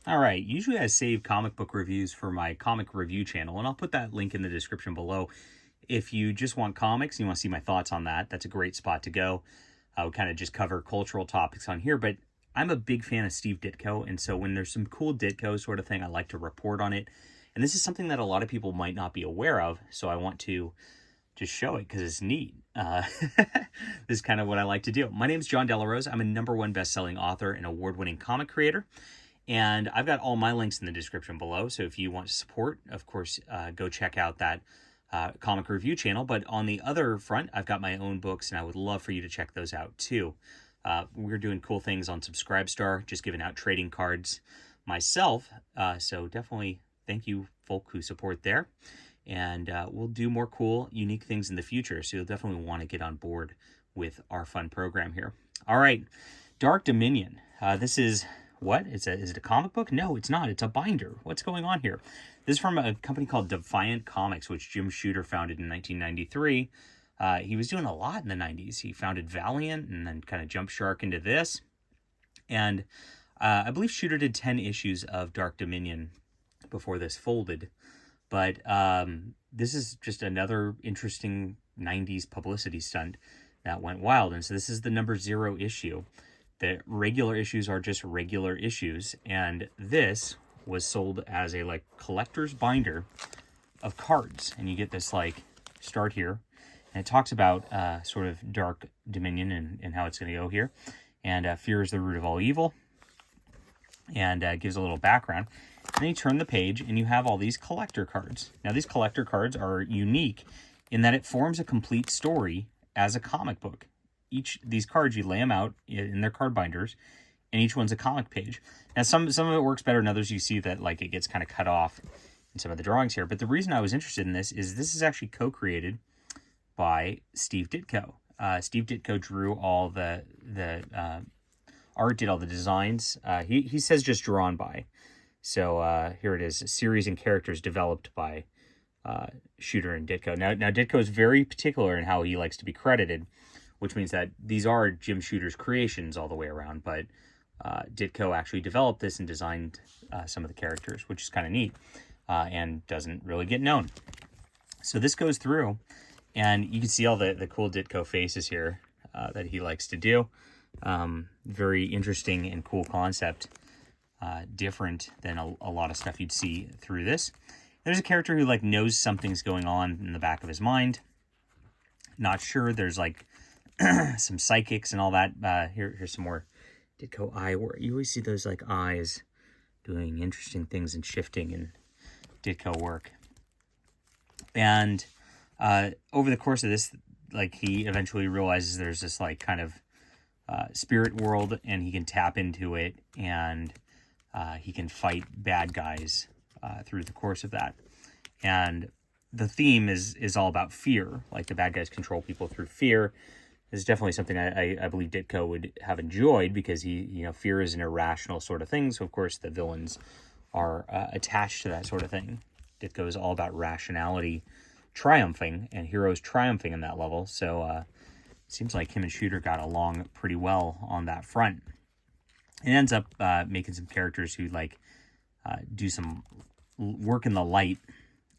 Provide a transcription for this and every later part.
All right, usually I save comic book reviews for my comic review channel, and I'll put that link in the description below. If you just want comics and you want to see my thoughts on that, that's a great spot to go. I would kind of just cover cultural topics on here, but I'm a big fan of Steve Ditko, and so when there's some cool Ditko sort of thing, I like to report on it. And this is something that a lot of people might not be aware of, so I want to just show it because it's neat. This is kind of what I like to do. My name is John Delarose. I'm a #1 best-selling author and award-winning comic creator. And I've got all my links in the description below. So if you want to support, of course, go check out that comic review channel. But on the other front, I've got my own books, and I would love for you to check those out too. We're doing cool things on Subscribestar, just giving out trading cards myself. So definitely thank you, folk who support there. And we'll do more cool, unique things in the future. So you'll definitely want to get on board with our fun program here. All right, Dark Dominion. This is... What? Is it a comic book? No, it's not. It's a binder. What's going on here? This is from a company called Defiant Comics, which Jim Shooter founded in 1993. He was doing a lot in the 90s. He founded Valiant and then kind of jumped shark into this. And I believe Shooter did 10 issues of Dark Dominion before this folded. But this is just another interesting 90s publicity stunt that went wild. And so this is the #0 issue. The regular issues are just regular issues, and this was sold as a collector's binder of cards. And you get this start here, and it talks about sort of Dark Dominion and how it's going to go here. And fear is the root of all evil, and gives a little background. And then you turn the page, and you have all these collector cards. Now, these collector cards are unique in that it forms a complete story as a comic book. These cards, you lay them out in their card binders, and each one's a comic page. Now, some of it works better than others. You see that it gets kind of cut off in some of the drawings here. But the reason I was interested in this is actually co-created by Steve Ditko. Steve Ditko drew all the art, did all the designs. He says just drawn by. So here it is, a series and characters developed by Shooter and Ditko. Now Ditko is very particular in how he likes to be credited, which means that these are Jim Shooter's creations all the way around, but Ditko actually developed this and designed some of the characters, which is kind of neat and doesn't really get known. So this goes through, and you can see all the cool Ditko faces here that he likes to do. Very interesting and cool concept, different than a lot of stuff you'd see through this. There's a character who knows something's going on in the back of his mind. Not sure. There's some psychics and all that. Here's some more Ditko eye work. You always see those eyes doing interesting things and shifting in Ditko work. And over the course of this, he eventually realizes there's this kind of spirit world, and he can tap into it, and he can fight bad guys through the course of that. And the theme is all about fear. The bad guys control people through fear. This is definitely something I believe Ditko would have enjoyed, because fear is an irrational sort of thing. So, of course, the villains are attached to that sort of thing. Ditko is all about rationality triumphing and heroes triumphing in that level. So, it seems like him and Shooter got along pretty well on that front. It ends up making some characters who do some work in the light,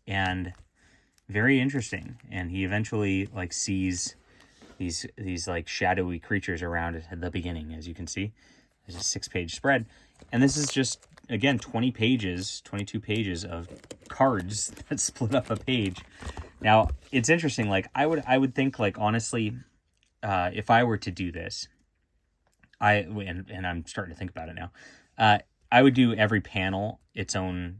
and very interesting. And he eventually sees these shadowy creatures around it at the beginning. As you can see, there's a 6-page spread, and this is just, again, 22 pages of cards that split up a page. Now, it's interesting. I would think, honestly, if I were to do this, and I'm starting to think about it now, I would do every panel its own.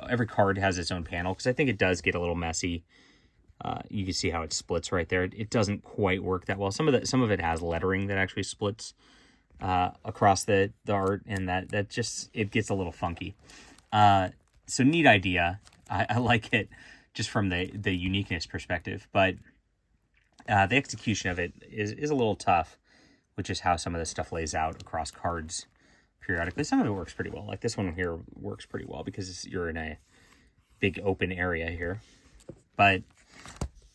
Every card has its own panel, because I think it does get a little messy. You can see how it splits right there. It doesn't quite work that well. Some of it has lettering that actually splits across the art, and that just, it gets a little funky. So neat idea. I like it just from the uniqueness perspective, but the execution of it is a little tough, which is how some of this stuff lays out across cards periodically. Some of it works pretty well. This one here works pretty well because you're in a big open area here. But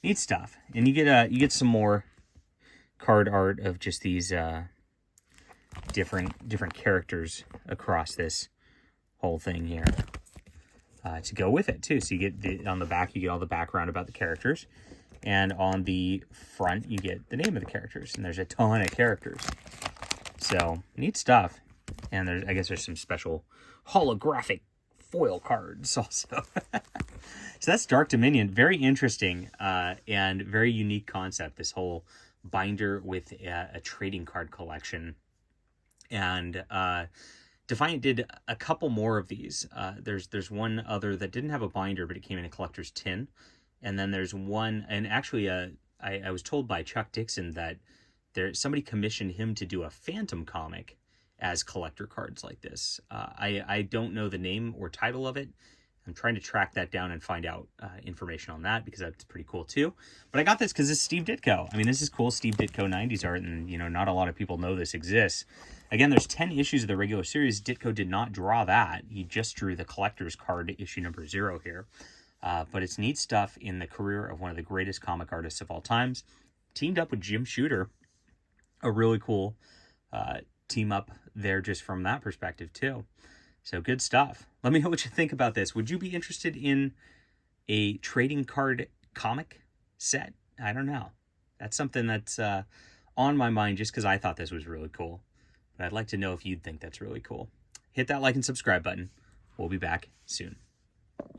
neat stuff. And you get some more card art of just these different characters across this whole thing here to go with it too. So you get on the back, you get all the background about the characters, and on the front, you get the name of the characters. And there's a ton of characters, so neat stuff. And I guess there's some special holographic foil cards also. So that's Dark Dominion. Very interesting and very unique concept, this whole binder with a trading card collection. And Defiant did a couple more of these. There's one other that didn't have a binder, but it came in a collector's tin. And then there's one, and actually I was told by Chuck Dixon that somebody commissioned him to do a Phantom comic as collector cards like this. I don't know the name or title of it. I'm trying to track that down and find out information on that, because that's pretty cool too. But I got this because it's Steve Ditko. I mean, this is cool Steve Ditko 90s art, and not a lot of people know this exists. Again, there's 10 issues of the regular series. Ditko did not draw that. He just drew the collector's card, issue number 0 here. But it's neat stuff in the career of one of the greatest comic artists of all times. Teamed up with Jim Shooter. A really cool team up there just from that perspective too. So good stuff. Let me know what you think about this. Would you be interested in a trading card comic set? I don't know. That's something that's on my mind just because I thought this was really cool. But I'd like to know if you'd think that's really cool. Hit that like and subscribe button. We'll be back soon.